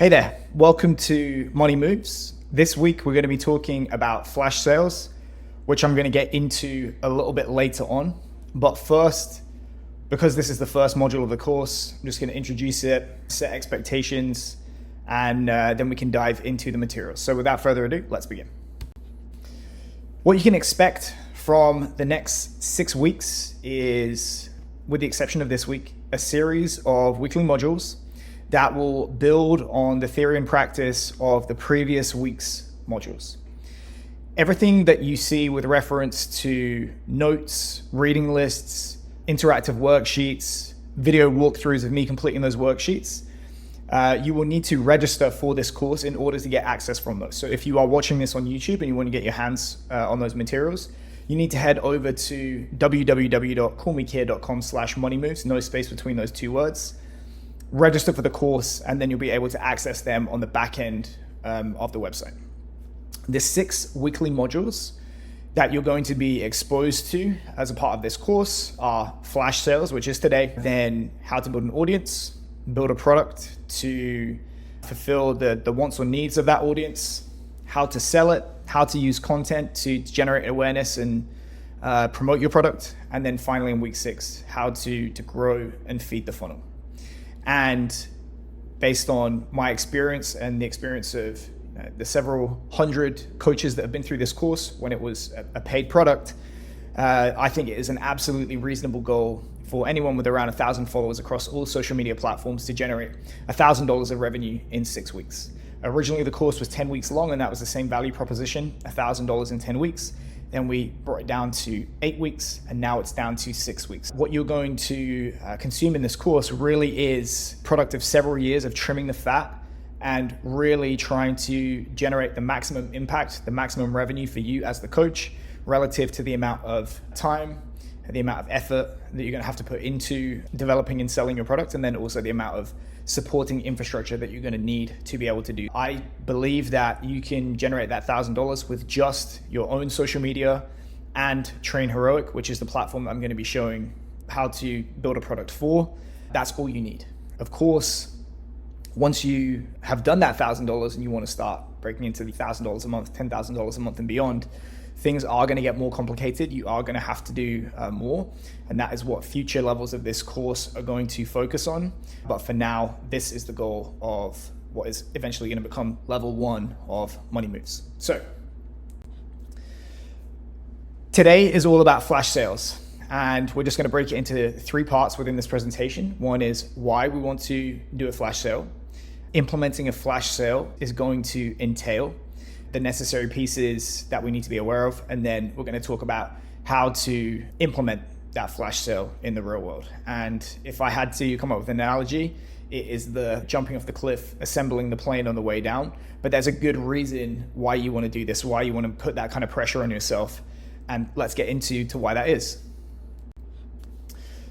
Hey there, welcome to Money Moves. This week we're going to be talking about flash sales, which I'm going to get into a little bit later on. But first, because this is the first module of the course, I'm just going to introduce it, set expectations, and then we can dive into the materials. So without further ado, let's begin. What you can expect from the next 6 weeks is, with the exception of this week, a series of weekly modules that will build on the theory and practice of the previous week's modules. Everything that you see with reference to notes, reading lists, interactive worksheets, video walkthroughs of me completing those worksheets, you will need to register for this course in order to get access from those. So if you are watching this on YouTube and you want to get your hands on those materials, you need to head over to www.callmekir.com/moneymoves, no space between those two words. Register for the course, and then you'll be able to access them on the back end of the website. The 6 weekly modules that you're going to be exposed to as a part of this course are flash sales, which is today, then how to build an audience, build a product to fulfill the wants or needs of that audience, how to sell it, how to use content to generate awareness and promote your product, and then finally in week 6, how to grow and feed the funnel. And based on my experience and the experience of the several hundred coaches that have been through this course when it was a paid product, I think it is an absolutely reasonable goal for anyone with around 1,000 followers across all social media platforms to generate $1,000 of revenue in 6 weeks. Originally, the course was 10 weeks long, and that was the same value proposition, $1,000 in 10 weeks. Then we brought it down to 8 weeks, and now it's down to 6 weeks. What you're going to consume in this course really is product of several years of trimming the fat and really trying to generate the maximum impact, the maximum revenue for you as the coach relative to the amount of time, the amount of effort that you're going to have to put into developing and selling your product, and then also the amount of supporting infrastructure that you're going to need to be able to do. I believe that you can generate that $1,000 with just your own social media and Train Heroic, which is the platform that I'm going to be showing how to build a product for. That's all you need. Of course, once you have done that $1,000 and you want to start breaking into the $1,000 a month, $10,000 a month and beyond, things are going to get more complicated. You are going to have to do more. And that is what future levels of this course are going to focus on. But for now, this is the goal of what is eventually going to become level 1 of Money Moves. So today is all about flash sales. And we're just going to break it into 3 parts within this presentation. One is why we want to do a flash sale. Implementing a flash sale is going to entail the necessary pieces that we need to be aware of. And then we're going to talk about how to implement that flash sale in the real world. And if I had to come up with an analogy, it is the jumping off the cliff, assembling the plane on the way down. But there's a good reason why you want to do this, why you want to put that kind of pressure on yourself. And let's get into why that is.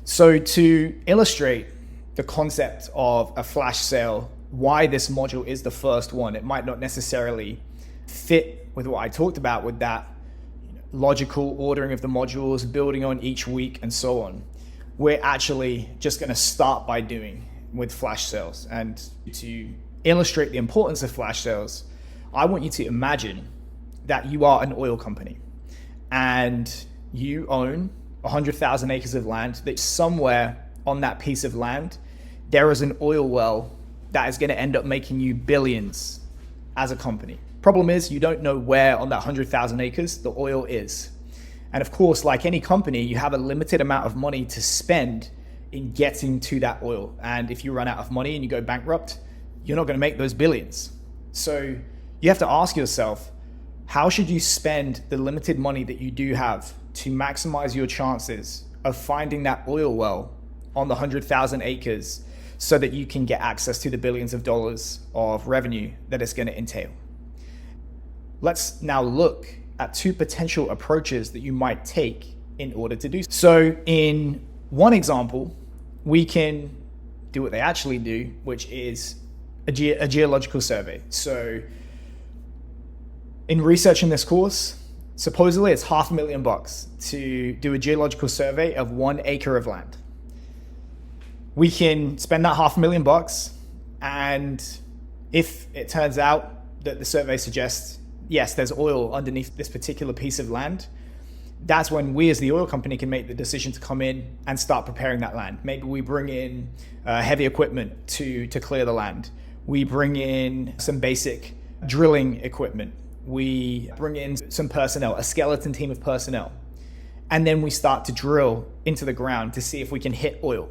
So to illustrate the concept of a flash sale, why this module is the first one, it might not necessarily fit with what I talked about with that logical ordering of the modules, building on each week and so on. We're actually just going to start by doing with flash sales. And to illustrate the importance of flash sales, I want you to imagine that you are an oil company and you own 100,000 acres of land, that somewhere on that piece of land, there is an oil well that is going to end up making you billions as a company. Problem is, you don't know where on that 100,000 acres the oil is. And of course, like any company, you have a limited amount of money to spend in getting to that oil. And if you run out of money and you go bankrupt, you're not going to make those billions. So you have to ask yourself, how should you spend the limited money that you do have to maximize your chances of finding that oil well on the 100,000 acres so that you can get access to the billions of dollars of revenue that it's going to entail? Let's now look at 2 potential approaches that you might take in order to do so. So in one example, we can do what they actually do, which is a geological survey. So in researching this course, supposedly it's $500,000 to do a geological survey of 1 acre of land. We can spend that $500,000 and If it turns out that the survey suggests, yes, there's oil underneath this particular piece of land, that's when we as the oil company can make the decision to come in and start preparing that land. Maybe we bring in heavy equipment to clear the land. We bring in some basic drilling equipment. We bring in some personnel, a skeleton team of personnel. And then we start to drill into the ground to see if we can hit oil.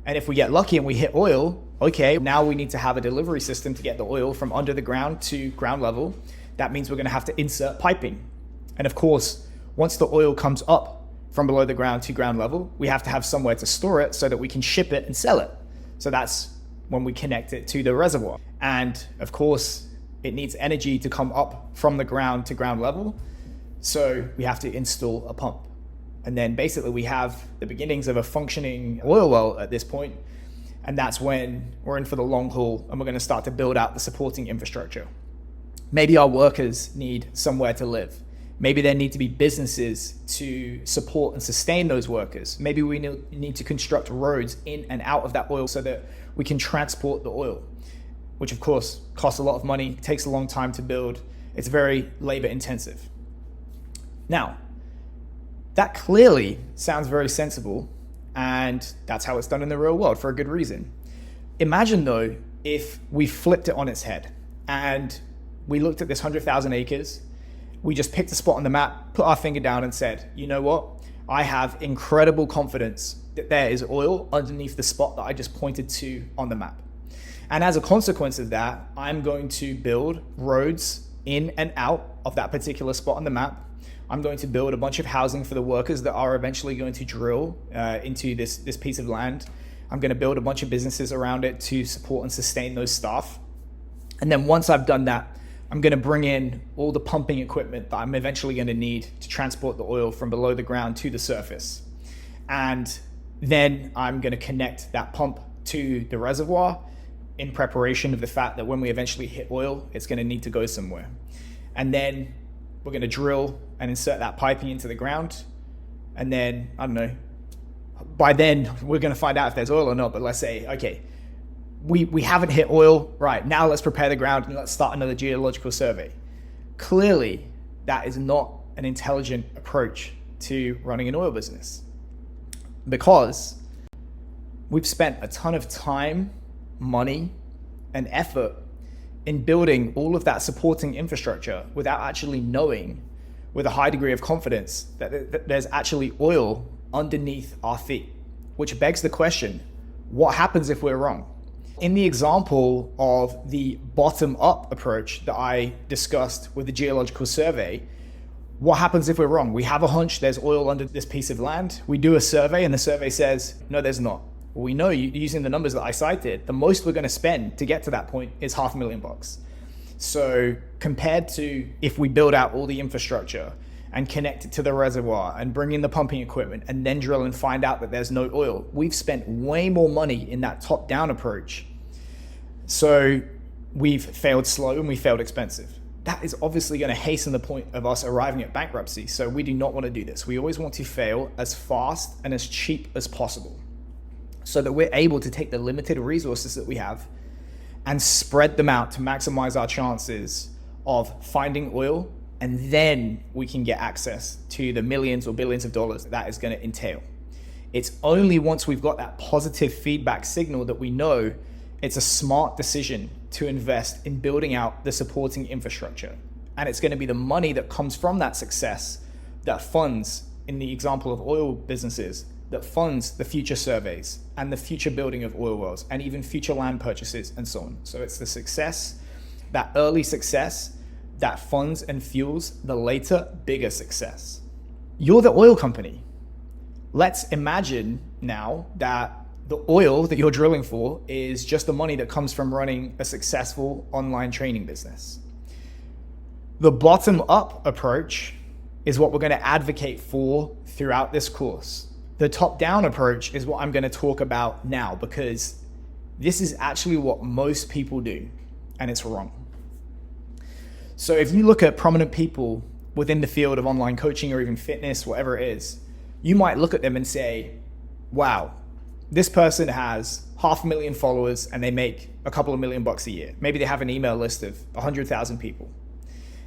And if we get lucky and we hit oil, okay, now we need to have a delivery system to get the oil from under the ground to ground level. That means we're going to have to insert piping. And of course, once the oil comes up from below the ground to ground level, we have to have somewhere to store it so that we can ship it and sell it. So that's when we connect it to the reservoir. And of course, it needs energy to come up from the ground to ground level. So we have to install a pump. And then basically we have the beginnings of a functioning oil well at this point. And that's when we're in for the long haul and we're going to start to build out the supporting infrastructure. Maybe our workers need somewhere to live. Maybe there need to be businesses to support and sustain those workers. Maybe we need to construct roads in and out of that oil so that we can transport the oil, which of course costs a lot of money, takes a long time to build. It's very labor intensive. Now, that clearly sounds very sensible, and that's how it's done in the real world for a good reason. Imagine though, if we flipped it on its head and we looked at this 100,000 acres, we just picked a spot on the map, put our finger down and said, you know what? I have incredible confidence that there is oil underneath the spot that I just pointed to on the map. And as a consequence of that, I'm going to build roads in and out of that particular spot on the map. I'm going to build a bunch of housing for the workers that are eventually going to drill into this piece of land. I'm going to build a bunch of businesses around it to support and sustain those staff. And then once I've done that, I'm going to bring in all the pumping equipment that I'm eventually going to need to transport the oil from below the ground to the surface. And then I'm going to connect that pump to the reservoir in preparation of the fact that when we eventually hit oil, it's going to need to go somewhere. And then we're going to drill and insert that piping into the ground. And then, I don't know, by then we're going to find out if there's oil or not. But let's say, okay, we haven't hit oil, right? Now let's prepare the ground and let's start another geological survey. Clearly, that is not an intelligent approach to running an oil business, because we've spent a ton of time, money, and effort in building all of that supporting infrastructure without actually knowing with a high degree of confidence that there's actually oil underneath our feet, which begs the question, what happens if we're wrong? In the example of the bottom-up approach that I discussed with the geological survey, what happens if we're wrong? We have a hunch there's oil under this piece of land. We do a survey and the survey says, no, there's not. Well, we know using the numbers that I cited, the most we're going to spend to get to that point is $500,000. So compared to if we build out all the infrastructure and connect it to the reservoir and bring in the pumping equipment and then drill and find out that there's no oil, we've spent way more money in that top-down approach. So we've failed slow and we failed expensive. That is obviously going to hasten the point of us arriving at bankruptcy. So we do not want to do this. We always want to fail as fast and as cheap as possible so that we're able to take the limited resources that we have and spread them out to maximize our chances of finding oil, and then we can get access to the millions or billions of dollars that is going to entail. It's only once we've got that positive feedback signal that we know it's a smart decision to invest in building out the supporting infrastructure. And it's going to be the money that comes from that success that funds, in the example of oil businesses, that funds the future surveys and the future building of oil wells and even future land purchases and so on. So it's the success, that early success, that funds and fuels the later, bigger success. You're the oil company. Let's imagine now that the oil that you're drilling for is just the money that comes from running a successful online training business. The bottom-up approach is what we're going to advocate for throughout this course. The top-down approach is what I'm going to talk about now, because this is actually what most people do, and it's wrong. So if you look at prominent people within the field of online coaching or even fitness, whatever it is, you might look at them and say, wow, this person has 500,000 followers and they make a couple of $1 million a year. Maybe they have an email list of 100,000 people.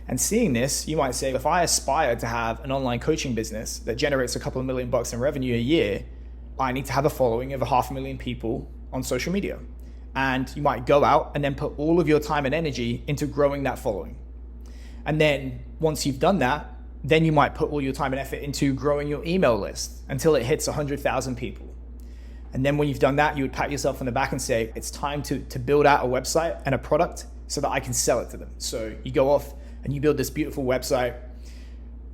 And seeing this, you might say, if I aspire to have an online coaching business that generates a couple of $1 million in revenue a year, I need to have a following of 500,000 people on social media. And you might go out and then put all of your time and energy into growing that following. And then once you've done that, then you might put all your time and effort into growing your email list until it hits 100,000 people. And then when you've done that, you would pat yourself on the back and say, it's time to build out a website and a product so that I can sell it to them. So you go off and you build this beautiful website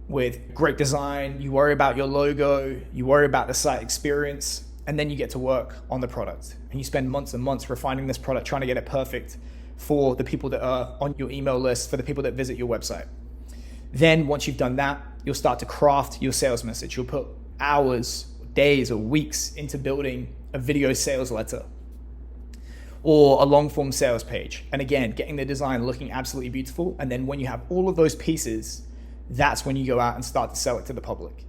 with great design. You worry about your logo, you worry about the site experience, and then you get to work on the product. And you spend months and months refining this product, trying to get it perfect for the people that are on your email list, for the people that visit your website. Then once you've done that, you'll start to craft your sales message. You'll put hours, days, or weeks into building a video sales letter or a long form sales page. And again, getting the design looking absolutely beautiful. And then when you have all of those pieces, that's when you go out and start to sell it to the public.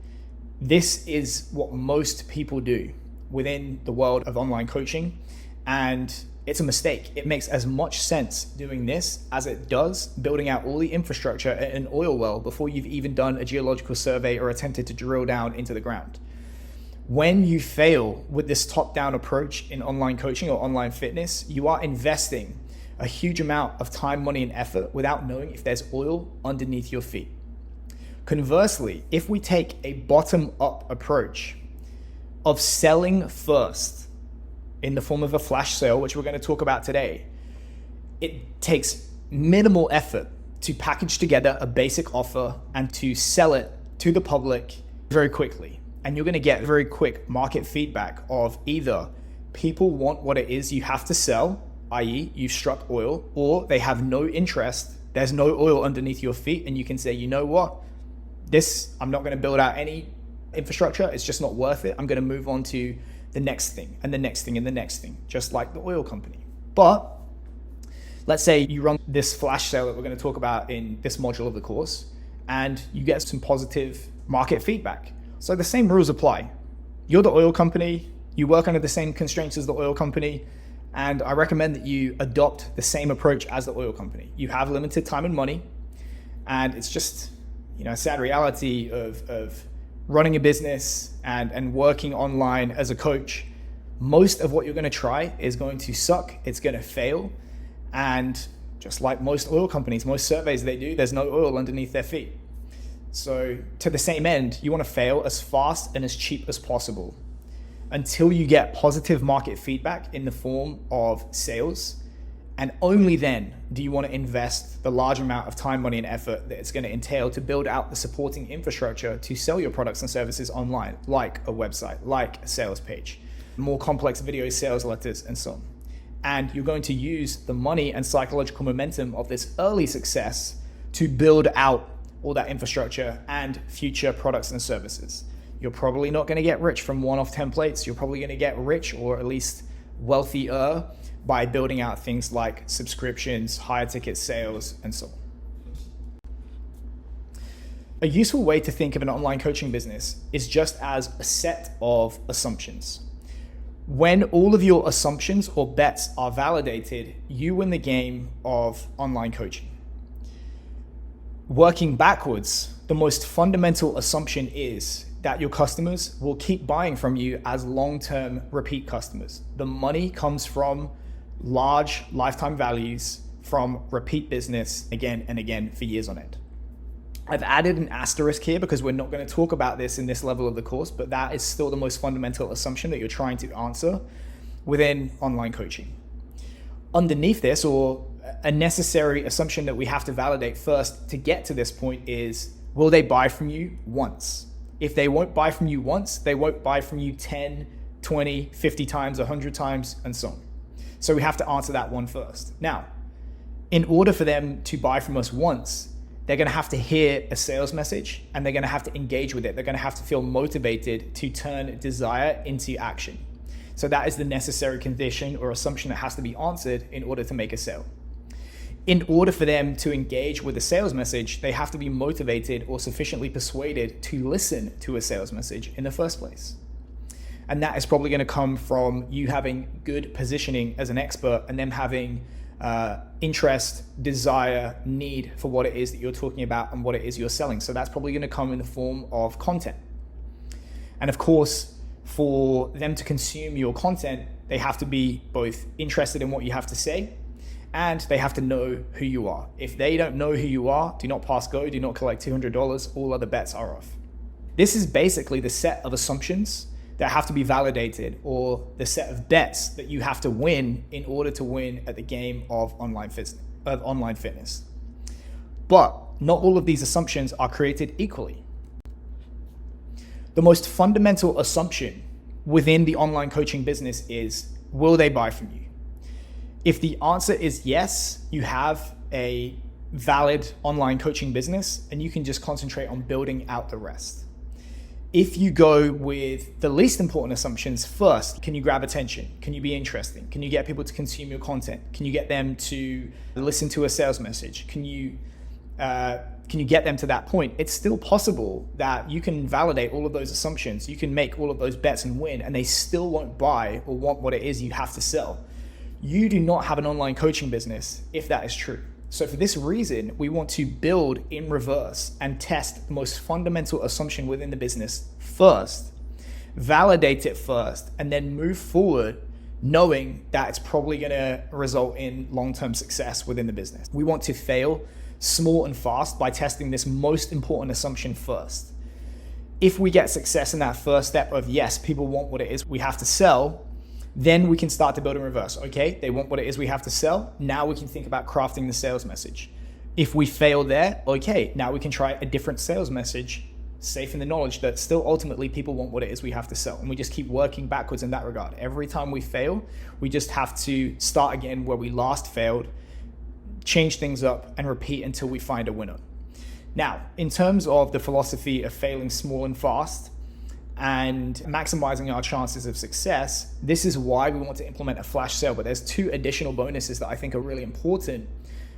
This is what most people do within the world of online coaching. And it's a mistake. It makes as much sense doing this as it does building out all the infrastructure at an oil well before you've even done a geological survey or attempted to drill down into the ground. When you fail with this top-down approach in online coaching or online fitness, you are investing a huge amount of time, money, and effort without knowing if there's oil underneath your feet. Conversely, if we take a bottom-up approach of selling first in the form of a flash sale, which we're going to talk about today, it takes minimal effort to package together a basic offer and to sell it to the public very quickly. And you're going to get very quick market feedback of either people want what it is you have to sell, i.e. you've struck oil, or they have no interest. There's no oil underneath your feet. And you can say, you know what? I'm not going to build out any infrastructure. It's just not worth it. I'm going to move on to the next thing and the next thing and the next thing, just like the oil company. But let's say you run this flash sale that we're going to talk about in this module of the course, and you get some positive market feedback. So the same rules apply. You're the oil company, you work under the same constraints as the oil company, and I recommend that you adopt the same approach as the oil company. You have limited time and money, and it's just, a sad reality of running a business and working online as a coach. Most of what you're going to try is going to suck, it's going to fail, and just like most oil companies, most surveys they do, there's no oil underneath their feet. So to the same end, you want to fail as fast and as cheap as possible until you get positive market feedback in the form of sales. And only then do you want to invest the large amount of time, money, and effort that it's going to entail to build out the supporting infrastructure to sell your products and services online, like a website, like a sales page, more complex video sales letters, and so on. And you're going to use the money and psychological momentum of this early success to build out all that infrastructure and future products and services. You're probably not going to get rich from one-off templates. You're probably going to get rich, or at least wealthier, by building out things like subscriptions, higher ticket sales, and so on. A useful way to think of an online coaching business is just as a set of assumptions. When all of your assumptions or bets are validated, you win the game of online coaching. Working backwards, the most fundamental assumption is that your customers will keep buying from you as long-term repeat customers. The money comes from large lifetime values from repeat business again and again for years on end. I've added an asterisk here because we're not going to talk about this in this level of the course, but that is still the most fundamental assumption that you're trying to answer within online coaching. Underneath this, or a necessary assumption that we have to validate first to get to this point, is, will they buy from you once? If they won't buy from you once, they won't buy from you 10, 20, 50 times, 100 times, and so on. So we have to answer that one first. Now, in order for them to buy from us once, they're going to have to hear a sales message and they're going to have to engage with it. They're going to have to feel motivated to turn desire into action. So that is the necessary condition or assumption that has to be answered in order to make a sale. In order for them to engage with a sales message, they have to be motivated or sufficiently persuaded to listen to a sales message in the first place. And that is probably going to come from you having good positioning as an expert and them having interest, desire, need for what it is that you're talking about and what it is you're selling. So that's probably going to come in the form of content. And of course, for them to consume your content, they have to be both interested in what you have to say and they have to know who you are. If they don't know who you are, do not pass go, do not collect $200, all other bets are off. This is basically the set of assumptions that have to be validated, or the set of bets that you have to win in order to win at the game of online fitness. But not all of these assumptions are created equally. The most fundamental assumption within the online coaching business is, will they buy from you? If the answer is yes, you have a valid online coaching business and you can just concentrate on building out the rest. If you go with the least important assumptions first, can you grab attention? Can you be interesting? Can you get people to consume your content? Can you get them to listen to a sales message? Can you get them to that point? It's still possible that you can validate all of those assumptions. You can make all of those bets and win, and they still won't buy or want what it is you have to sell. You do not have an online coaching business if that is true. So for this reason, we want to build in reverse and test the most fundamental assumption within the business first, validate it first, and then move forward knowing that it's probably going to result in long-term success within the business. We want to fail small and fast by testing this most important assumption first. If we get success in that first step of yes, people want what it is we have to sell, then we can start to build in reverse. Okay, they want what it is we have to sell. Now we can think about crafting the sales message. If we fail there, okay, now we can try a different sales message, safe in the knowledge that still ultimately people want what it is we have to sell. And we just keep working backwards in that regard. Every time we fail, we just have to start again where we last failed, change things up and repeat until we find a winner. Now, in terms of the philosophy of failing small and fast, and maximizing our chances of success, this is why we want to implement a flash sale. But there's two additional bonuses that I think are really important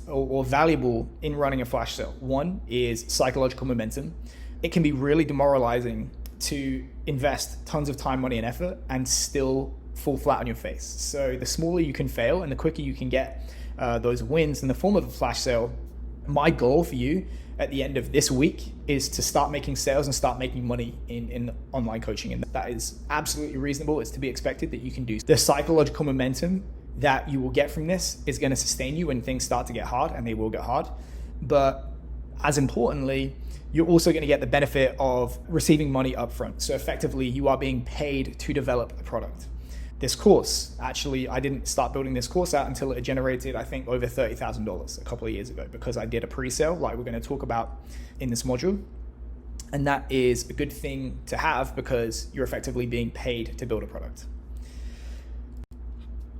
or valuable in running a flash sale. One is psychological momentum. It can be really demoralizing to invest tons of time, money, and effort and still fall flat on your face. So the smaller you can fail and the quicker you can get those wins in the form of a flash sale, my goal for you at the end of this week is to start making sales and start making money in online coaching. And that is absolutely reasonable. It's to be expected that you can do. The psychological momentum that you will get from this is going to sustain you when things start to get hard, and they will get hard. But as importantly, you're also going to get the benefit of receiving money upfront. So effectively, you are being paid to develop a product. This course, actually, I didn't start building this course out until it generated, I think, over $30,000 a couple of years ago, because I did a pre-sale like we're going to talk about in this module. And that is a good thing to have because you're effectively being paid to build a product.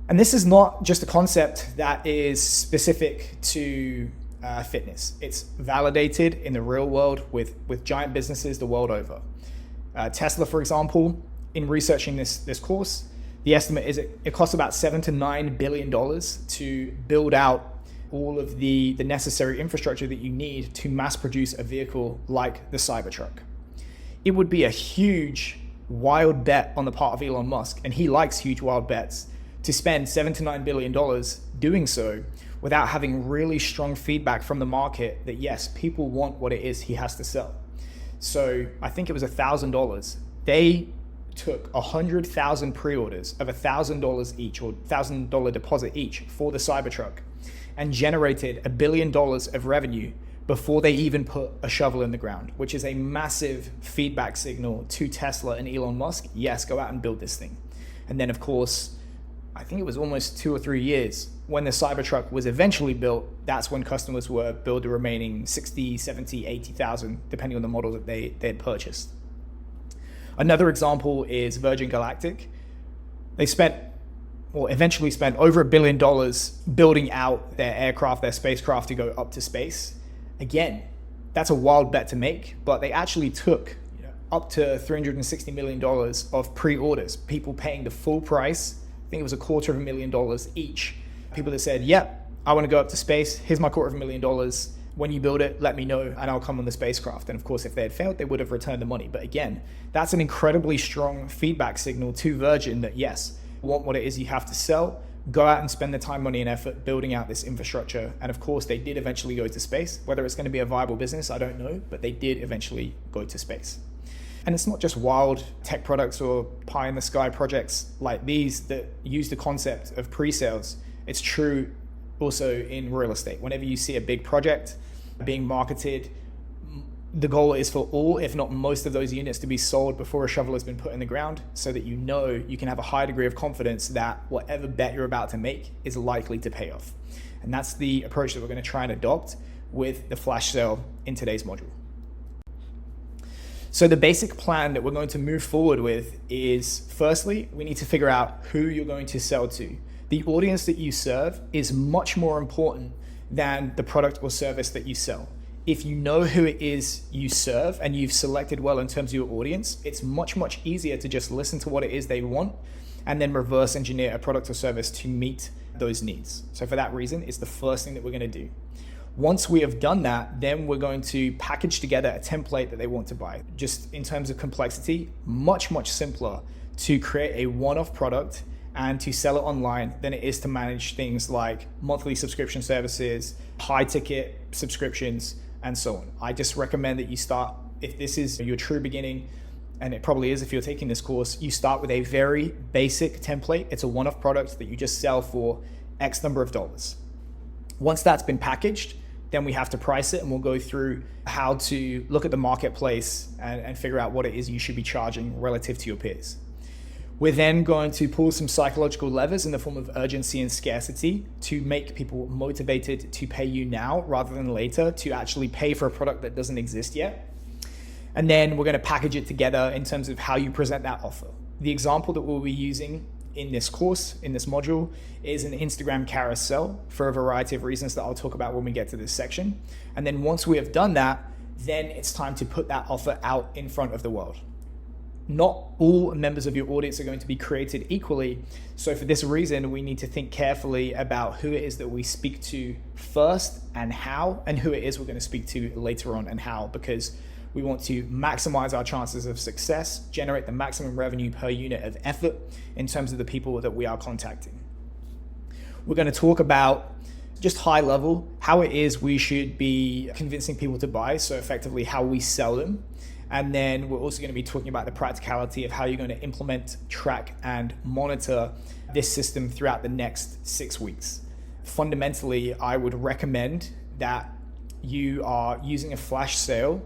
And this is not just a concept that is specific to fitness. It's validated in the real world with giant businesses the world over. Tesla, for example, in researching this course, the estimate is it costs about $7 to $9 billion to build out all of the necessary infrastructure that you need to mass produce a vehicle like the Cybertruck. It would be a huge, wild bet on the part of Elon Musk, and he likes huge, wild bets, to spend $7 to $9 billion doing so without having really strong feedback from the market that yes, people want what it is he has to sell. So I think it was $1,000. They took 100,000 pre-orders of $1,000 each, or $1,000 deposit each for the Cybertruck, and generated $1 billion of revenue before they even put a shovel in the ground, which is a massive feedback signal to Tesla and Elon Musk. Yes, go out and build this thing. And then of course, I think it was almost 2 or 3 years when the Cybertruck was eventually built. That's when customers were billed the remaining 60, 70, 80,000, depending on the model that they had purchased. Another example is Virgin Galactic. They eventually spent over $1 billion building out their aircraft, their spacecraft to go up to space. Again, that's a wild bet to make, but they actually took up to $360 million of pre-orders, people paying the full price. I think it was $250,000 each. People that said, yep, I want to go up to space. Here's my $250,000. when you build it, let me know and I'll come on the spacecraft. And of course, if they had failed, they would have returned the money. But again, that's an incredibly strong feedback signal to Virgin that yes, want what it is you have to sell, go out and spend the time, money, and effort building out this infrastructure. And of course, they did eventually go to space. Whether it's going to be a viable business, I don't know, but they did eventually go to space. And it's not just wild tech products or pie in the sky projects like these that use the concept of pre-sales. It's true also in real estate. Whenever you see a big project being marketed, the goal is for all, if not most of those units to be sold before a shovel has been put in the ground, so that you know you can have a high degree of confidence that whatever bet you're about to make is likely to pay off. And that's the approach that we're going to try and adopt with the flash sale in today's module. So the basic plan that we're going to move forward with is, firstly, we need to figure out who you're going to sell to. The audience that you serve is much more important than the product or service that you sell. If you know who it is you serve and you've selected well in terms of your audience, it's much, much easier to just listen to what it is they want and then reverse engineer a product or service to meet those needs. So for that reason, it's the first thing that we're going to do. Once we have done that, then we're going to package together a template that they want to buy. Just in terms of complexity, much, much simpler to create a one-off product and to sell it online than it is to manage things like monthly subscription services, high ticket subscriptions, and so on. I just recommend that you start, if this is your true beginning, and it probably is if you're taking this course, you start with a very basic template. It's a one-off product that you just sell for X number of dollars. Once that's been packaged, then we have to price it, and we'll go through how to look at the marketplace and figure out what it is you should be charging relative to your peers. We're then going to pull some psychological levers in the form of urgency and scarcity to make people motivated to pay you now rather than later, to actually pay for a product that doesn't exist yet. And then we're going to package it together in terms of how you present that offer. The example that we'll be using in this course, in this module, is an Instagram carousel for a variety of reasons that I'll talk about when we get to this section. And then once we have done that, then it's time to put that offer out in front of the world. Not all members of your audience are going to be created equally. So for this reason, we need to think carefully about who it is that we speak to first and how, and who it is we're going to speak to later on and how, because we want to maximize our chances of success, generate the maximum revenue per unit of effort in terms of the people that we are contacting. We're going to talk about just high level how it is we should be convincing people to buy, so effectively how we sell them. And then we're also going to be talking about the practicality of how you're going to implement, track, and monitor this system throughout the next 6 weeks. Fundamentally, I would recommend that you are using a flash sale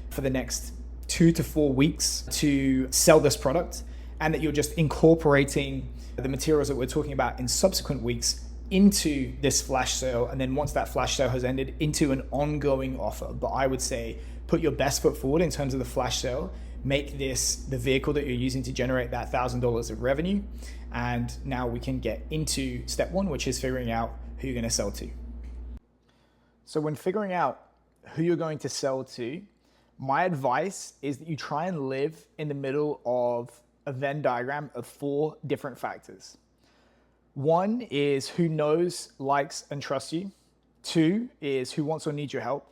for the next 2 to 4 weeks to sell this product, and that you're just incorporating the materials that we're talking about in subsequent weeks into this flash sale. And then once that flash sale has ended, into an ongoing offer. But I would say, put your best foot forward in terms of the flash sale, make this the vehicle that you're using to generate that $1,000 of revenue. And now we can get into step one, which is figuring out who you're going to sell to. So when figuring out who you're going to sell to, my advice is that you try and live in the middle of a Venn diagram of 4 different factors. 1 is who knows, likes, and trusts you. 2 is who wants or needs your help.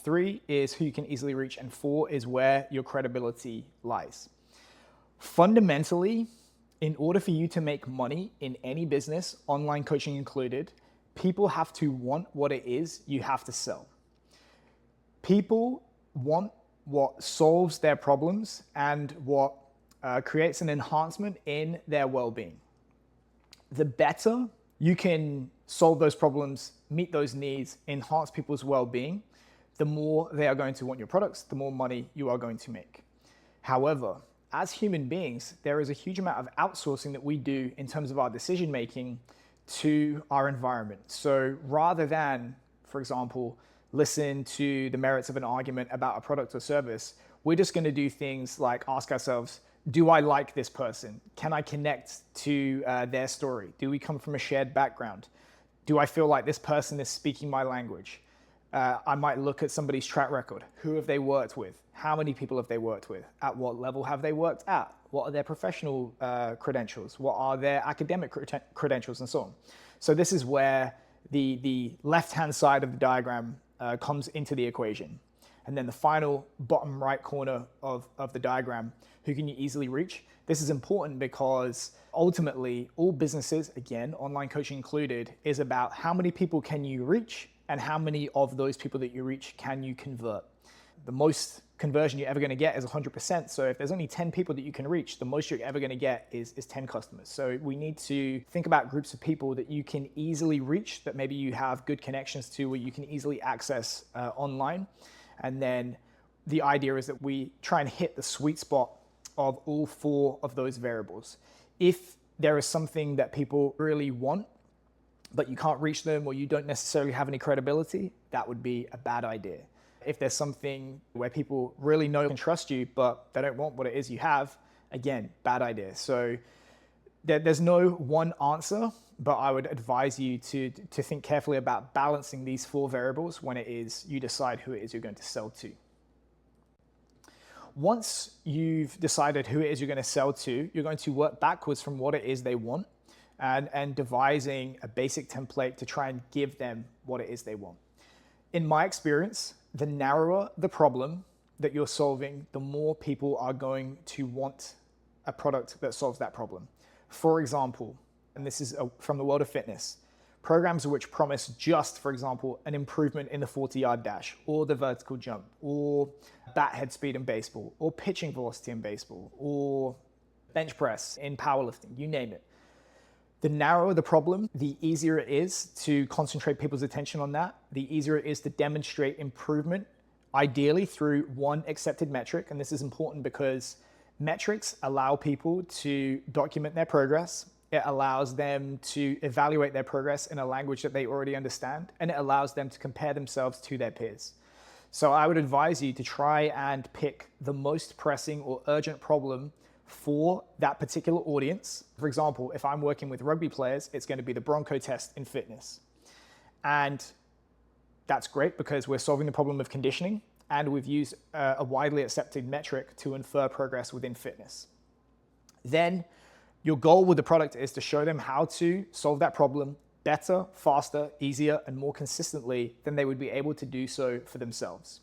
3 is who you can easily reach, and 4 is where your credibility lies. Fundamentally, in order for you to make money in any business, online coaching included, people have to want what it is you have to sell. People want what solves their problems and what creates an enhancement in their well-being. The better you can solve those problems, meet those needs, enhance people's well-being, the more they are going to want your products, the more money you are going to make. However, as human beings, there is a huge amount of outsourcing that we do in terms of our decision-making to our environment. So rather than, for example, listen to the merits of an argument about a product or service, we're just going to do things like ask ourselves, do I like this person? Can I connect to their story? Do we come from a shared background? Do I feel like this person is speaking my language? I might look at somebody's track record. Who have they worked with? How many people have they worked with? At what level have they worked at? What are their professional credentials? What are their academic credentials, and so on? So this is where the left-hand side of the diagram comes into the equation. And then the final bottom right corner of the diagram, who can you easily reach? This is important because ultimately all businesses, again, online coaching included, is about how many people can you reach and how many of those people that you reach can you convert. The most conversion you're ever going to get is 100%. So if there's only 10 people that you can reach, the most you're ever going to get is 10 customers. So we need to think about groups of people that you can easily reach, that maybe you have good connections to, where you can easily access online. And then the idea is that we try and hit the sweet spot of all 4 of those variables. If there is something that people really want, but you can't reach them or you don't necessarily have any credibility, that would be a bad idea. If there's something where people really know and trust you, but they don't want what it is you have, again, bad idea. So there's no one answer, but I would advise you to think carefully about balancing these 4 variables when it is you decide who it is you're going to sell to. Once you've decided who it is you're going to sell to, you're going to work backwards from what it is they want and devising a basic template to try and give them what it is they want. In my experience, the narrower the problem that you're solving, the more people are going to want a product that solves that problem. For example, and this is from the world of fitness, programs which promise just, for example, an improvement in the 40-yard dash, or the vertical jump, or bat head speed in baseball, or pitching velocity in baseball, or bench press in powerlifting, you name it. The narrower the problem, the easier it is to concentrate people's attention on that, the easier it is to demonstrate improvement, ideally through one accepted metric. And this is important because metrics allow people to document their progress. It allows them to evaluate their progress in a language that they already understand, and it allows them to compare themselves to their peers. So I would advise you to try and pick the most pressing or urgent problem for that particular audience. For example, if I'm working with rugby players, it's going to be the Bronco test in fitness. And that's great because we're solving the problem of conditioning, and we've used a widely accepted metric to infer progress within fitness. Then your goal with the product is to show them how to solve that problem better, faster, easier, and more consistently than they would be able to do so for themselves.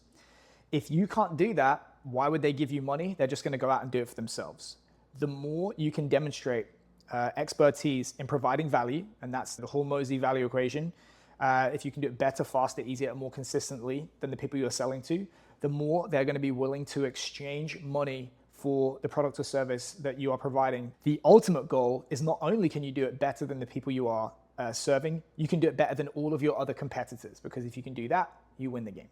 If you can't do that, why would they give you money? They're just going to go out and do it for themselves. The more you can demonstrate expertise in providing value, and that's the whole Mosey value equation, if you can do it better, faster, easier, and more consistently than the people you're selling to, the more they're going to be willing to exchange money for the product or service that you are providing. The ultimate goal is not only can you do it better than the people you are serving, you can do it better than all of your other competitors, because if you can do that, you win the game.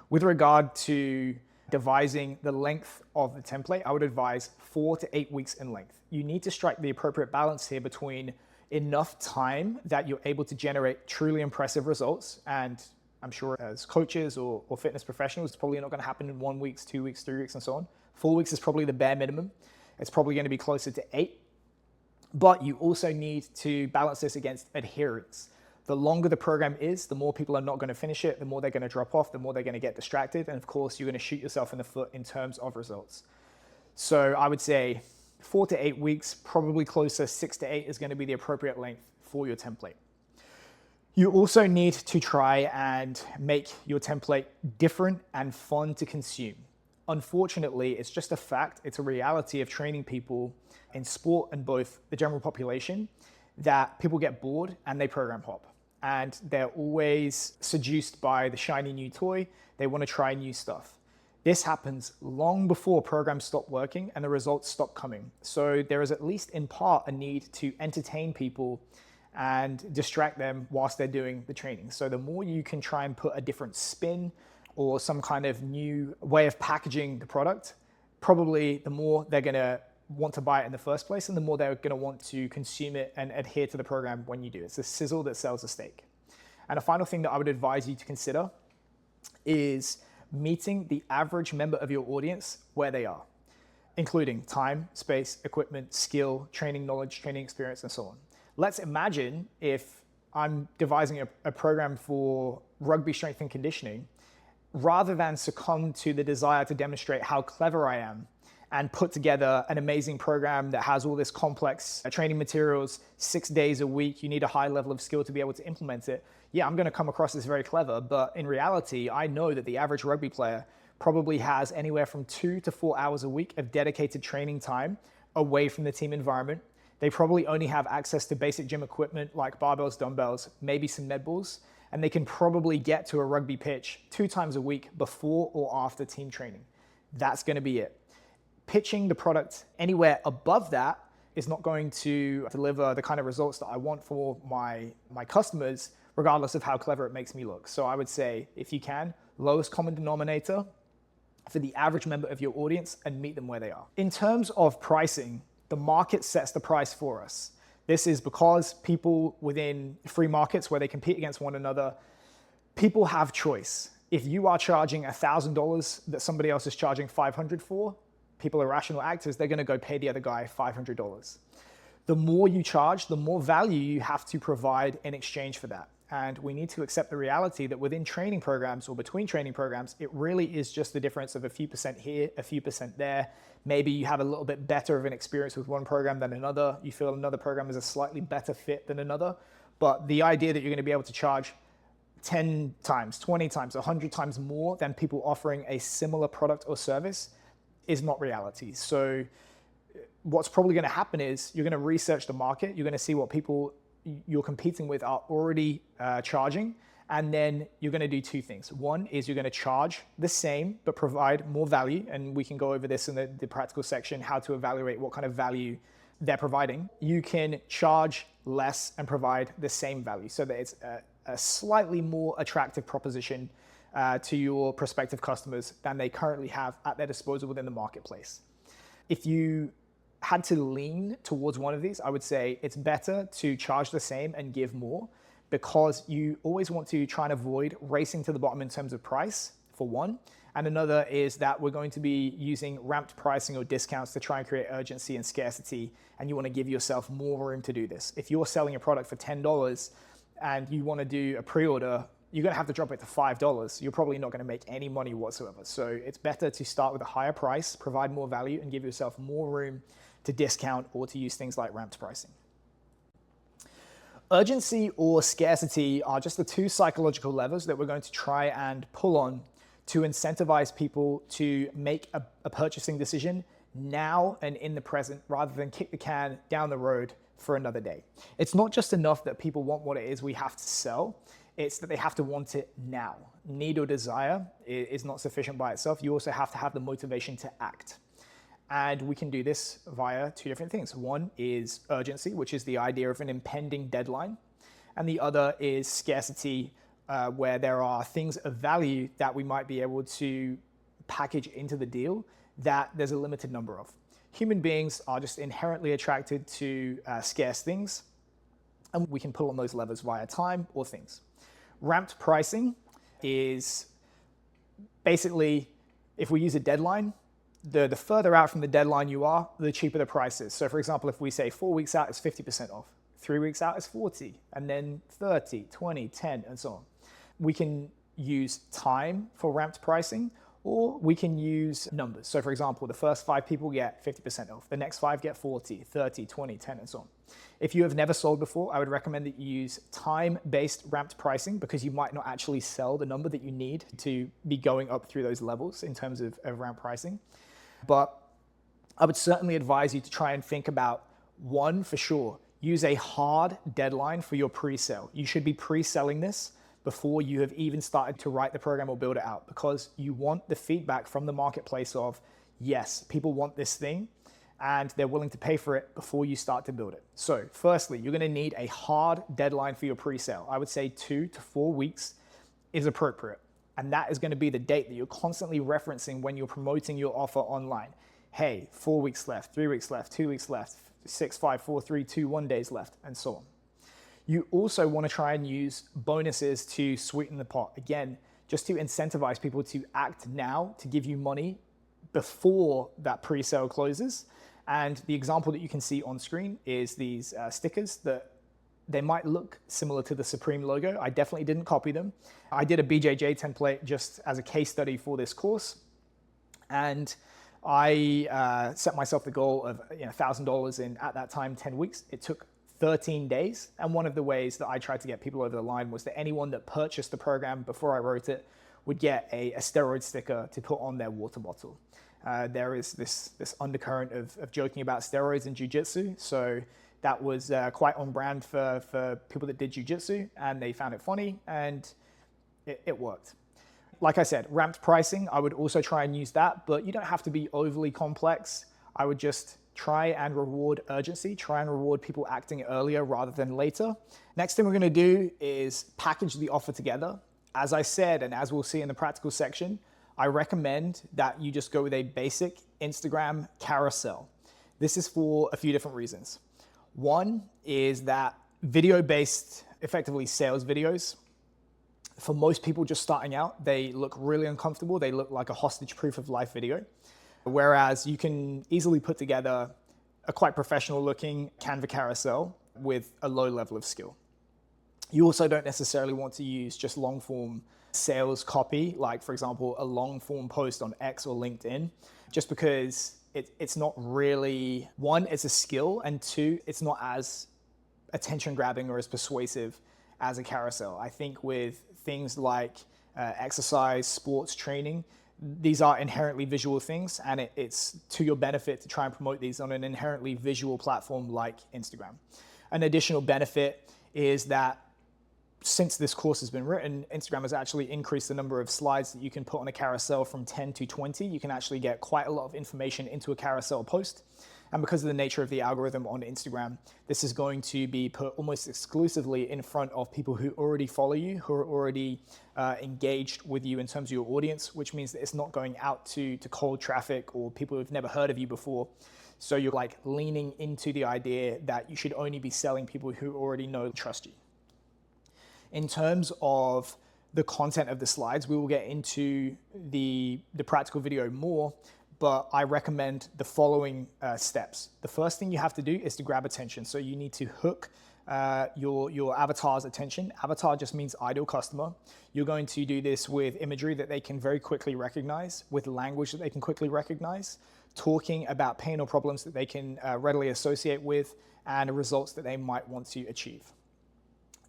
With regard to devising the length of the template, I would advise 4 to 8 weeks in length. You need to strike the appropriate balance here between enough time that you're able to generate truly impressive results. And I'm sure as coaches or fitness professionals, it's probably not going to happen in 1 week, 2 weeks, 3 weeks, and so on. 4 weeks is probably the bare minimum. It's probably going to be closer to 8. But you also need to balance this against adherence. The longer the program is, the more people are not going to finish it, the more they're going to drop off, the more they're going to get distracted. And of course, you're going to shoot yourself in the foot in terms of results. So I would say 4 to 8 weeks, probably closer, 6 to 8 is going to be the appropriate length for your template. You also need to try and make your template different and fun to consume. Unfortunately, it's just a fact, it's a reality of training people in sport and both the general population, that people get bored and they program hop. And they're always seduced by the shiny new toy. They want to try new stuff. This happens long before programs stop working and the results stop coming. So there is at least in part a need to entertain people and distract them whilst they're doing the training. So the more you can try and put a different spin or some kind of new way of packaging the product, probably the more they're going to want to buy it in the first place, and the more they're going to want to consume it and adhere to the program when you do. It's the sizzle that sells the steak. And a final thing that I would advise you to consider is meeting the average member of your audience where they are, including time, space, equipment, skill, training knowledge, training experience, and so on. Let's imagine if I'm devising a program for rugby strength and conditioning, rather than succumb to the desire to demonstrate how clever I am and put together an amazing program that has all this complex training materials, 6 days a week. You need a high level of skill to be able to implement it. Yeah, I'm going to come across as very clever, but in reality, I know that the average rugby player probably has anywhere from 2 to 4 hours a week of dedicated training time away from the team environment. They probably only have access to basic gym equipment like barbells, dumbbells, maybe some med balls, and they can probably get to a rugby pitch 2 times a week before or after team training. That's going to be it. Pitching the product anywhere above that is not going to deliver the kind of results that I want for my customers, regardless of how clever it makes me look. So I would say, if you can, lowest common denominator for the average member of your audience and meet them where they are. In terms of pricing, the market sets the price for us. This is because people within free markets where they compete against one another, people have choice. If you are charging $1,000 that somebody else is charging $500 for, people are rational actors, they're going to go pay the other guy $500. The more you charge, the more value you have to provide in exchange for that. And we need to accept the reality that within training programs or between training programs, it really is just the difference of a few percent here, a few percent there. Maybe you have a little bit better of an experience with one program than another. You feel another program is a slightly better fit than another. But the idea that you're going to be able to charge 10 times, 20 times, 100 times more than people offering a similar product or service is not reality. So what's probably going to happen is you're going to research the market. You're going to see what people you're competing with are already charging. And then you're going to do 2 things. One is you're going to charge the same, but provide more value. And we can go over this in the practical section, how to evaluate what kind of value they're providing. You can charge less and provide the same value so that it's a slightly more attractive proposition to your prospective customers than they currently have at their disposal within the marketplace. If you had to lean towards one of these, I would say it's better to charge the same and give more, because you always want to try and avoid racing to the bottom in terms of price, for one. And another is that we're going to be using ramped pricing or discounts to try and create urgency and scarcity, and you want to give yourself more room to do this. If you're selling a product for $10 and you want to do a pre-order, you're going to have to drop it to $5. You're probably not going to make any money whatsoever. So it's better to start with a higher price, provide more value, and give yourself more room to discount or to use things like ramped pricing. Urgency or scarcity are just the 2 psychological levers that we're going to try and pull on to incentivize people to make a purchasing decision now and in the present, rather than kick the can down the road for another day. It's not just enough that people want what it is we have to sell, it's that they have to want it now. Need or desire is not sufficient by itself. You also have to have the motivation to act. And we can do this via 2 different things. One is urgency, which is the idea of an impending deadline. And the other is scarcity, where there are things of value that we might be able to package into the deal that there's a limited number of. Human beings are just inherently attracted to scarce things, and we can pull on those levers via time or things. Ramped pricing is basically, if we use a deadline, the further out from the deadline you are, the cheaper the price is. So for example, if we say 4 weeks out is 50% off, 3 weeks out is 40, and then 30, 20, 10, and so on. We can use time for ramped pricing, or we can use numbers. So for example, the first 5 people get 50% off, the next 5 get 40, 30, 20, 10, and so on. If you have never sold before, I would recommend that you use time-based ramped pricing, because you might not actually sell the number that you need to be going up through those levels in terms of ramped pricing. But I would certainly advise you to try and think about, one, for sure, use a hard deadline for your pre-sale. You should be pre-selling this before you have even started to write the program or build it out, because you want the feedback from the marketplace of, yes, people want this thing and they're willing to pay for it before you start to build it. So firstly, you're going to need a hard deadline for your pre-sale. I would say 2 to 4 weeks is appropriate. And that is going to be the date that you're constantly referencing when you're promoting your offer online. Hey, 4 weeks left, 3 weeks left, 2 weeks left, 6, 5, 4, 3, 2, 1 days left, and so on. You also want to try and use bonuses to sweeten the pot. Again, just to incentivize people to act now, to give you money before that pre-sale closes. And the example that you can see on screen is these stickers that they might look similar to the Supreme logo. I definitely didn't copy them. I did a BJJ template just as a case study for this course. And I set myself the goal of $1,000 in, at that time, 10 weeks. It took 13 days. And one of the ways that I tried to get people over the line was that anyone that purchased the program before I wrote it would get a steroid sticker to put on their water bottle. There is this undercurrent of joking about steroids in jiu-jitsu. So that was quite on brand for people that did jiu-jitsu, and they found it funny, and it worked. Like I said, ramped pricing, I would also try and use that, but you don't have to be overly complex. I would just try and reward urgency, try and reward people acting earlier rather than later. Next thing we're gonna do is package the offer together. As I said, and as we'll see in the practical section, I recommend that you just go with a basic Instagram carousel. This is for a few different reasons. One is that video-based, effectively sales videos, for most people just starting out, they look really uncomfortable. They look like a hostage proof of life video. Whereas you can easily put together a quite professional looking Canva carousel with a low level of skill. You also don't necessarily want to use just long form sales copy, like for example, a long form post on X or LinkedIn, just because it's not really, one, it's a skill, and two, it's not as attention grabbing or as persuasive as a carousel. I think with things like exercise, sports, training, these are inherently visual things, and it's to your benefit to try and promote these on an inherently visual platform like Instagram. An additional benefit is that since this course has been written, Instagram has actually increased the number of slides that you can put on a carousel from 10 to 20. You can actually get quite a lot of information into a carousel post. And because of the nature of the algorithm on Instagram, this is going to be put almost exclusively in front of people who already follow you, who are already engaged with you in terms of your audience, which means that it's not going out to cold traffic or people who've never heard of you before. So you're like leaning into the idea that you should only be selling people who already know and trust you. In terms of the content of the slides, we will get into the practical video more, but I recommend the following steps. The first thing you have to do is to grab attention. So you need to hook your avatar's attention. Avatar just means ideal customer. You're going to do this with imagery that they can very quickly recognize, with language that they can quickly recognize, talking about pain or problems that they can readily associate with, and results that they might want to achieve.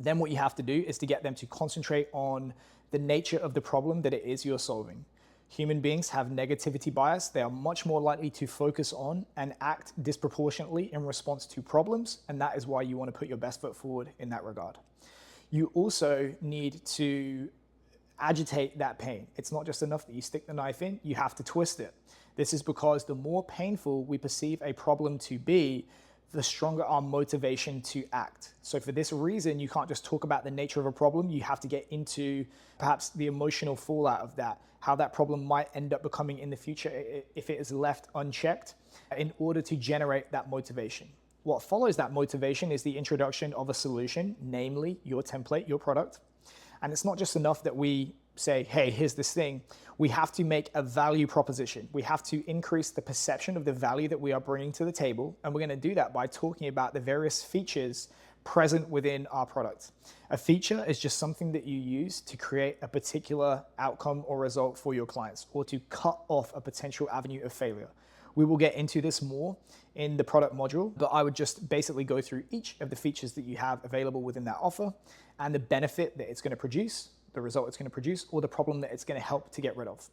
Then what you have to do is to get them to concentrate on the nature of the problem that it is you're solving. Human beings have negativity bias. They are much more likely to focus on and act disproportionately in response to problems, and that is why you want to put your best foot forward in that regard. You also need to agitate that pain. It's not just enough that you stick the knife in, you have to twist it. This is because the more painful we perceive a problem to be, the stronger our motivation to act. So for this reason, you can't just talk about the nature of a problem. You have to get into perhaps the emotional fallout of that, how that problem might end up becoming in the future if it is left unchecked, in order to generate that motivation. What follows that motivation is the introduction of a solution, namely your template, your product. And it's not just enough that we say, hey, here's this thing. We have to make a value proposition. We have to increase the perception of the value that we are bringing to the table. And we're going to do that by talking about the various features present within our product. A feature is just something that you use to create a particular outcome or result for your clients, or to cut off a potential avenue of failure. We will get into this more in the product module, but I would just basically go through each of the features that you have available within that offer and the benefit that it's going to produce, the result it's going to produce, or the problem that it's going to help to get rid of.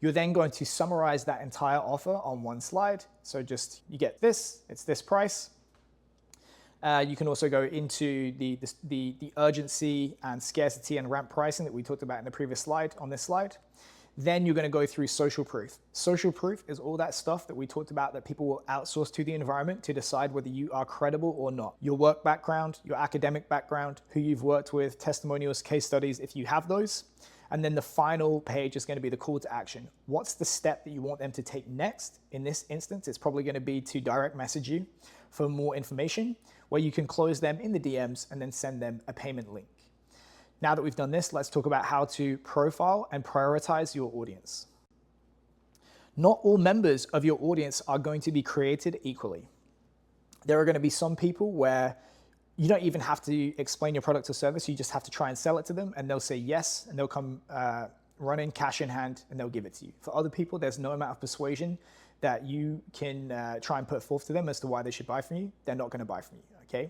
You're then going to summarize that entire offer on one slide. So just, you get this, it's this price. You can also go into the urgency and scarcity and ramp pricing that we talked about in the previous slide on this slide. Then you're going to go through social proof. Social proof is all that stuff that we talked about that people will outsource to the environment to decide whether you are credible or not. Your work background, your academic background, who you've worked with, testimonials, case studies, if you have those. And then the final page is going to be the call to action. What's the step that you want them to take next? In this instance, it's probably going to be to direct message you for more information, where you can close them in the DMs and then send them a payment link. Now that we've done this, let's talk about how to profile and prioritize your audience. Not all members of your audience are going to be created equally. There are going to be some people where you don't even have to explain your product or service. You just have to try and sell it to them, and they'll say yes, and they'll come running, cash in hand, and they'll give it to you. For other people, there's no amount of persuasion that you can try and put forth to them as to why they should buy from you, they're not going to buy from you, okay?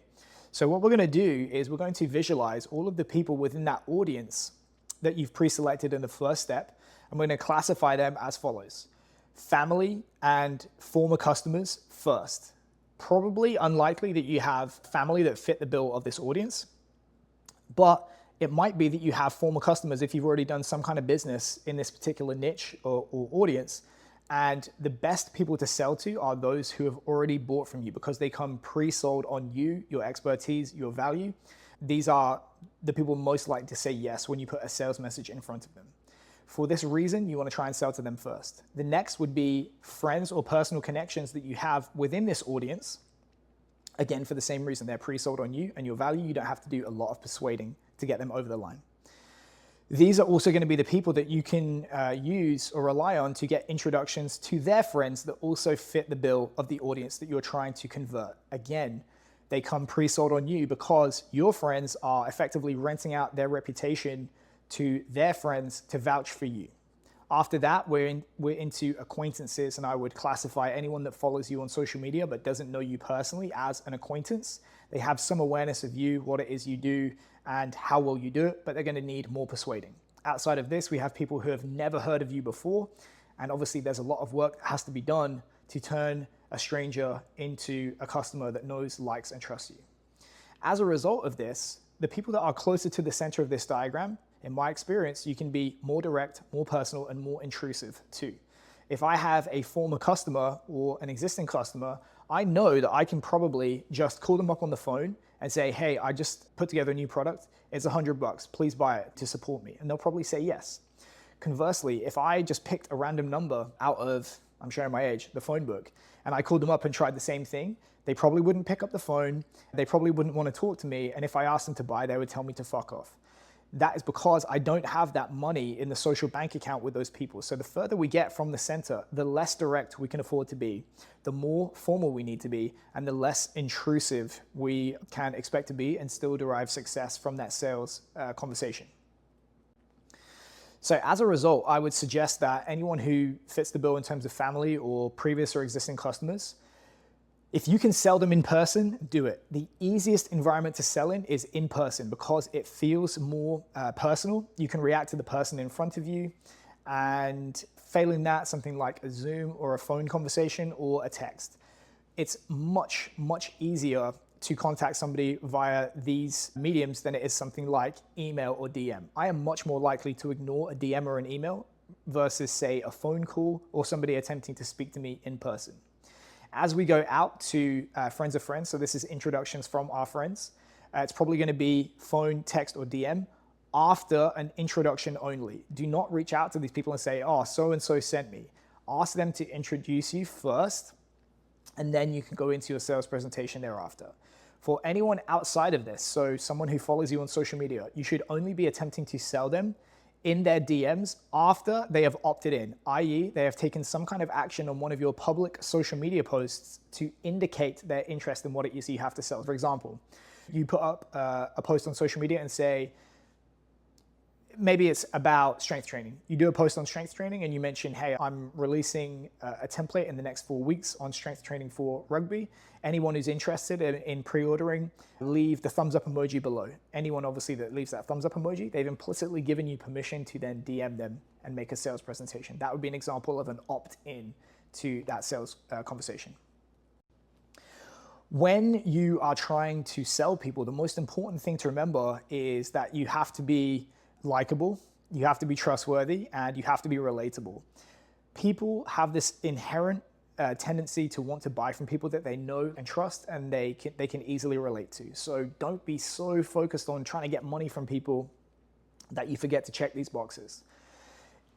So what we're going to do is we're going to visualize all of the people within that audience that you've pre-selected in the first step, and we're going to classify them as follows. Family and former customers first. Probably unlikely that you have family that fit the bill of this audience, but it might be that you have former customers if you've already done some kind of business in this particular niche or audience, and the best people to sell to are those who have already bought from you because they come pre-sold on you, your expertise, your value. These are the people most likely to say yes when you put a sales message in front of them. For this reason, you want to try and sell to them first. The next would be friends or personal connections that you have within this audience. Again, for the same reason, they're pre-sold on you and your value. You don't have to do a lot of persuading to get them over the line. These are also going to be the people that you can use or rely on to get introductions to their friends that also fit the bill of the audience that you're trying to convert. Again, they come pre-sold on you because your friends are effectively renting out their reputation to their friends to vouch for you. After that, we're into acquaintances, and I would classify anyone that follows you on social media but doesn't know you personally as an acquaintance. They have some awareness of you, what it is you do, and how well you do it, but they're going to need more persuading. Outside of this, we have people who have never heard of you before, and obviously there's a lot of work that has to be done to turn a stranger into a customer that knows, likes, and trusts you. As a result of this, the people that are closer to the center of this diagram, in my experience, you can be more direct, more personal, and more intrusive too. If I have a former customer or an existing customer, I know that I can probably just call them up on the phone and say, hey, I just put together a new product. It's $100. Please buy it to support me. And they'll probably say yes. Conversely, if I just picked a random number out of, I'm showing my age, the phone book, and I called them up and tried the same thing, they probably wouldn't pick up the phone. They probably wouldn't want to talk to me. And if I asked them to buy, they would tell me to fuck off. That is because I don't have that money in the social bank account with those people. So the further we get from the center, the less direct we can afford to be, the more formal we need to be, and the less intrusive we can expect to be and still derive success from that sales conversation. So as a result, I would suggest that anyone who fits the bill in terms of family or previous or existing customers, if you can sell them in person, do it. The easiest environment to sell in person because it feels more personal. You can react to the person in front of you, and failing that, something like a Zoom or a phone conversation or a text. It's much, much easier to contact somebody via these mediums than it is something like email or DM. I am much more likely to ignore a DM or an email versus, say, a phone call or somebody attempting to speak to me in person. As we go out to friends of friends, so this is introductions from our friends, it's probably going to be phone, text, or DM after an introduction only. Do not reach out to these people and say, oh, so-and-so sent me. Ask them to introduce you first, and then you can go into your sales presentation thereafter. For anyone outside of this, so someone who follows you on social media, you should only be attempting to sell them in their DMs after they have opted in, i.e. they have taken some kind of action on one of your public social media posts to indicate their interest in what it is you have to sell. For example, you put up a post on social media and say, maybe it's about strength training. You do a post on strength training and you mention, hey, I'm releasing a template in the next 4 weeks on strength training for rugby. Anyone who's interested in pre-ordering, leave the thumbs up emoji below. Anyone obviously that leaves that thumbs up emoji, they've implicitly given you permission to then DM them and make a sales presentation. That would be an example of an opt-in to that sales conversation. When you are trying to sell people, the most important thing to remember is that you have to be likable, you have to be trustworthy, and you have to be relatable. People have this inherent tendency to want to buy from people that they know and trust and they can easily relate to. So don't be so focused on trying to get money from people that you forget to check these boxes.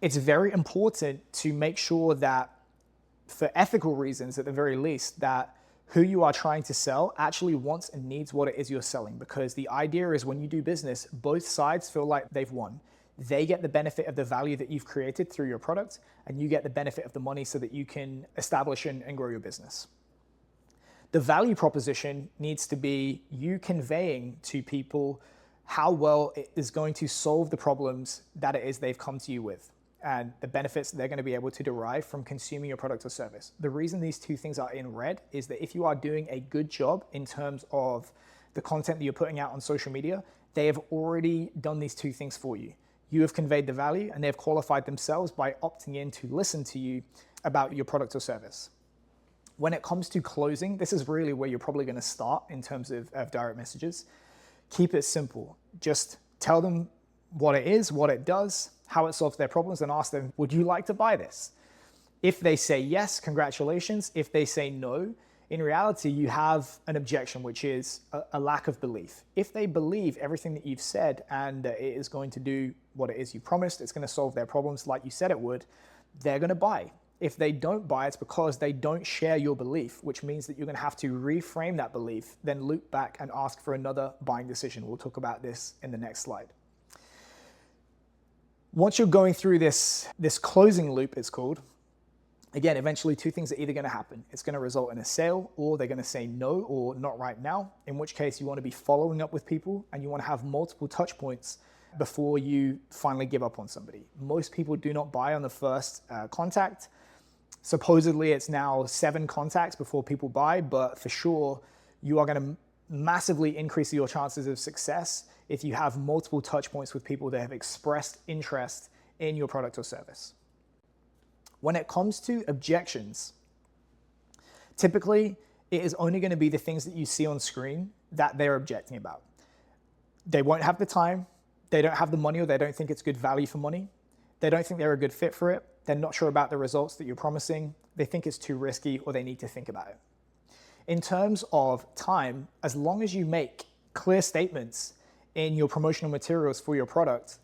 It's very important to make sure that, for ethical reasons at the very least, that who you are trying to sell actually wants and needs what it is you're selling, because the idea is when you do business, both sides feel like they've won. They get the benefit of the value that you've created through your product, and you get the benefit of the money so that you can establish and grow your business. The value proposition needs to be you conveying to people how well it is going to solve the problems that it is they've come to you with. and the benefits they're going to be able to derive from consuming your product or service. The reason these two things are in red is that if you are doing a good job in terms of the content that you're putting out on social media, they have already done these two things for you. You have conveyed the value, and they have qualified themselves by opting in to listen to you about your product or service. When it comes to closing, this is really where you're probably going to start in terms of direct messages. Keep it simple. Just tell them what it is, what it does, how it solves their problems, and ask them, would you like to buy this? If they say yes, congratulations. If they say no, in reality, you have an objection, which is a lack of belief. If they believe everything that you've said and it is going to do what it is you promised, it's going to solve their problems like you said it would, they're going to buy. If they don't buy, it's because they don't share your belief, which means that you're going to have to reframe that belief, then loop back and ask for another buying decision. We'll talk about this in the next slide. Once you're going through this closing loop, it's called, again, eventually two things are either going to happen. It's going to result in a sale, or they're going to say no or not right now, in which case you want to be following up with people and you want to have multiple touch points before you finally give up on somebody. Most people do not buy on the first contact. Supposedly it's now 7 contacts before people buy, but for sure you are going to massively increase your chances of success if you have multiple touch points with people that have expressed interest in your product or service. When it comes to objections, typically it is only going to be the things that you see on screen that they're objecting about. They won't have the time, they don't have the money, or they don't think it's good value for money. They don't think they're a good fit for it. They're not sure about the results that you're promising. They think it's too risky, or they need to think about it. In terms of time, as long as you make clear statements in your promotional materials for your product,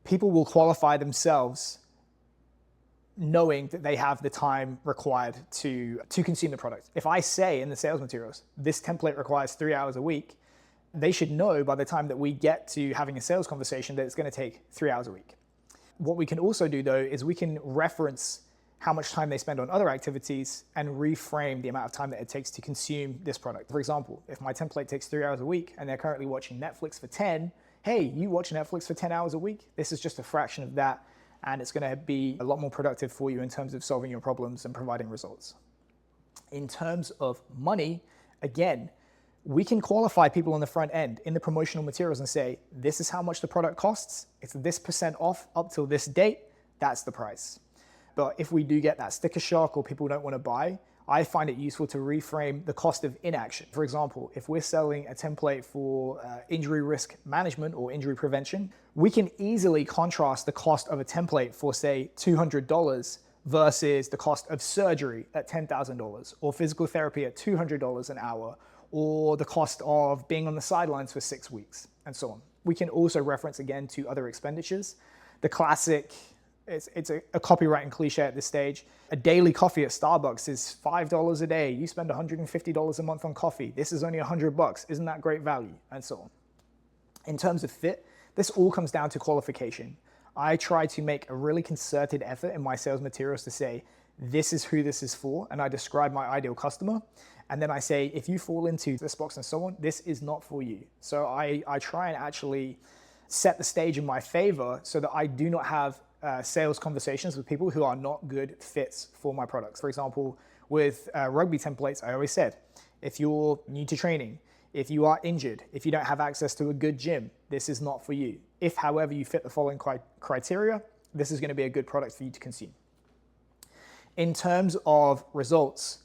people will qualify themselves knowing that they have the time required to consume the product. If I say in the sales materials, this template requires 3 hours a week, they should know by the time that we get to having a sales conversation that it's going to take 3 hours a week. What we can also do though is we can reference how much time they spend on other activities and reframe the amount of time that it takes to consume this product. For example, if my template takes 3 hours a week and they're currently watching Netflix for 10, hey, you watch Netflix for 10 hours a week? This is just a fraction of that, and it's going to be a lot more productive for you in terms of solving your problems and providing results. In terms of money, again, we can qualify people on the front end in the promotional materials and say, this is how much the product costs. It's this % off up till this date. That's the price. But if we do get that sticker shock or people don't want to buy, I find it useful to reframe the cost of inaction. For example, if we're selling a template for injury risk management or injury prevention, we can easily contrast the cost of a template for, say, $200 versus the cost of surgery at $10,000, or physical therapy at $200 an hour, or the cost of being on the sidelines for 6 weeks, and so on. We can also reference again to other expenditures. The classic, it's a copyright cliche at this stage. A daily coffee at Starbucks is $5 a day. You spend $150 a month on coffee. This is only $100. Isn't that great value? And so on. In terms of fit, this all comes down to qualification. I try to make a really concerted effort in my sales materials to say, this is who this is for, and I describe my ideal customer. And then I say, if you fall into this box and so on, this is not for you. So I try and actually set the stage in my favor so that I do not have sales conversations with people who are not good fits for my products. For example, with rugby templates, I always said, if you're new to training, if you are injured, if you don't have access to a good gym, this is not for you. If, however, you fit the following criteria, this is going to be a good product for you to consume. In terms of results,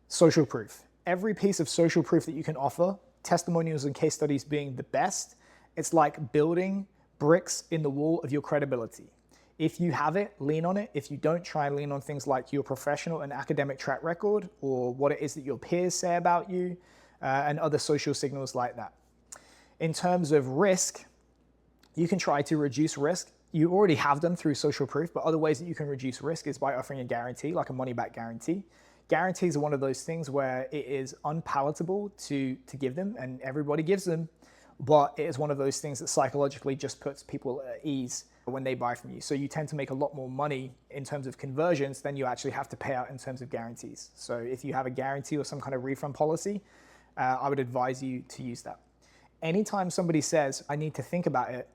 social proof. Every piece of social proof that you can offer, testimonials and case studies being the best, it's like building bricks in the wall of your credibility. If you have it, lean on it. If you don't, try and lean on things like your professional and academic track record, or what it is that your peers say about you, and other social signals like that. In terms of risk, you can try to reduce risk. You already have them through social proof, but other ways that you can reduce risk is by offering a guarantee, like a money-back guarantee. Guarantees are one of those things where it is unpalatable to give them, and everybody gives them, but it is one of those things that psychologically just puts people at ease when they buy from you. So you tend to make a lot more money in terms of conversions than you actually have to pay out in terms of guarantees. So if you have a guarantee or some kind of refund policy, I would advise you to use that. Anytime somebody says, I need to think about it,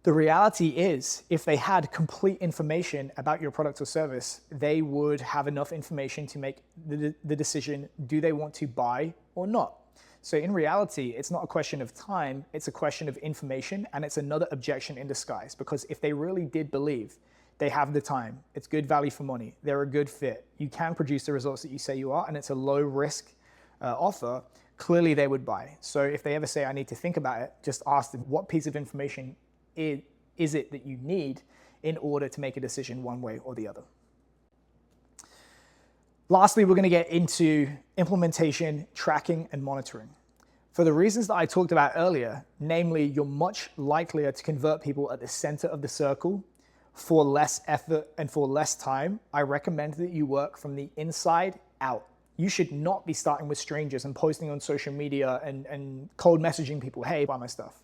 The reality is, if they had complete information about your product or service, they would have enough information to make the decision, do they want to buy or not? So in reality, it's not a question of time, it's a question of information, and it's another objection in disguise. Because if they really did believe they have the time, it's good value for money, they're a good fit, you can produce the results that you say you are, and it's a low risk offer, clearly they would buy. So if they ever say, I need to think about it, just ask them, what piece of information is it that you need in order to make a decision one way or the other? Lastly, we're going to get into implementation, tracking, and monitoring. For the reasons that I talked about earlier, namely, you're much likelier to convert people at the center of the circle for less effort and for less time, I recommend that you work from the inside out. You should not be starting with strangers and posting on social media and cold messaging people, hey, buy my stuff.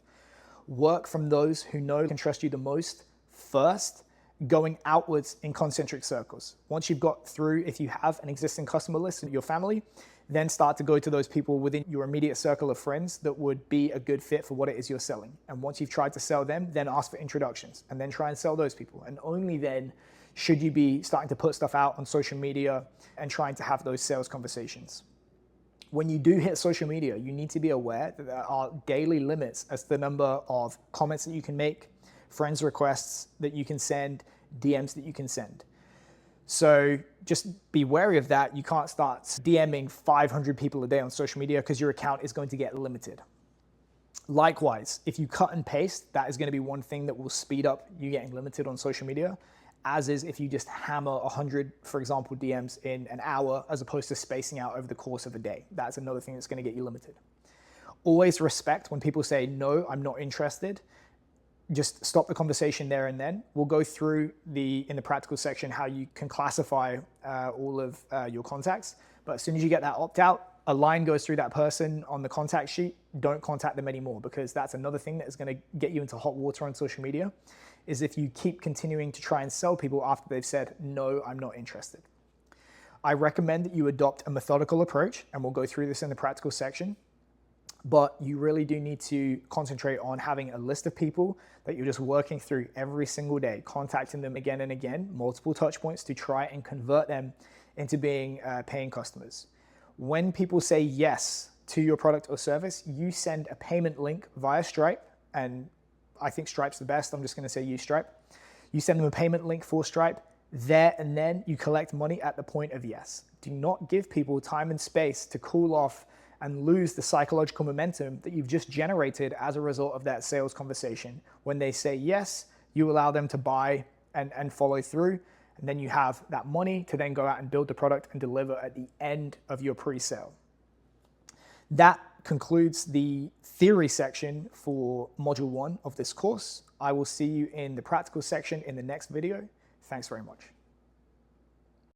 Work from those who know and trust you the most first, going outwards in concentric circles. Once you've got through, if you have an existing customer list in your family, then start to go to those people within your immediate circle of friends that would be a good fit for what it is you're selling. And once you've tried to sell them, then ask for introductions and then try and sell those people. And only then should you be starting to put stuff out on social media and trying to have those sales conversations. When you do hit social media, you need to be aware that there are daily limits as to the number of comments that you can make, friends requests that you can send, DMs that you can send. So just be wary of that. You can't start DMing 500 people a day on social media because your account is going to get limited. Likewise, if you cut and paste, that is going to be one thing that will speed up you getting limited on social media, as is if you just hammer 100, for example, DMs in an hour as opposed to spacing out over the course of a day. That's another thing that's going to get you limited. Always respect when people say, no, I'm not interested. Just stop the conversation there and then. We'll go through in the practical section how you can classify all of your contacts. But as soon as you get that opt-out, a line goes through that person on the contact sheet, don't contact them anymore, because that's another thing that is going to get you into hot water on social media, is if you keep continuing to try and sell people after they've said, no, I'm not interested. I recommend that you adopt a methodical approach, and we'll go through this in the practical section. But you really do need to concentrate on having a list of people that you're just working through every single day, contacting them again and again, multiple touch points to try and convert them into being paying customers. When people say yes to your product or service, you send a payment link via Stripe, and I think Stripe's the best. I'm just going to say use Stripe. You send them a payment link for Stripe. There and then you collect money at the point of yes. Do not give people time and space to cool off and lose the psychological momentum that you've just generated as a result of that sales conversation. When they say yes, you allow them to buy and follow through, and then you have that money to then go out and build the product and deliver at the end of your pre-sale. That concludes the theory section for Module 1 of this course. I will see you in the practical section in the next video. Thanks very much.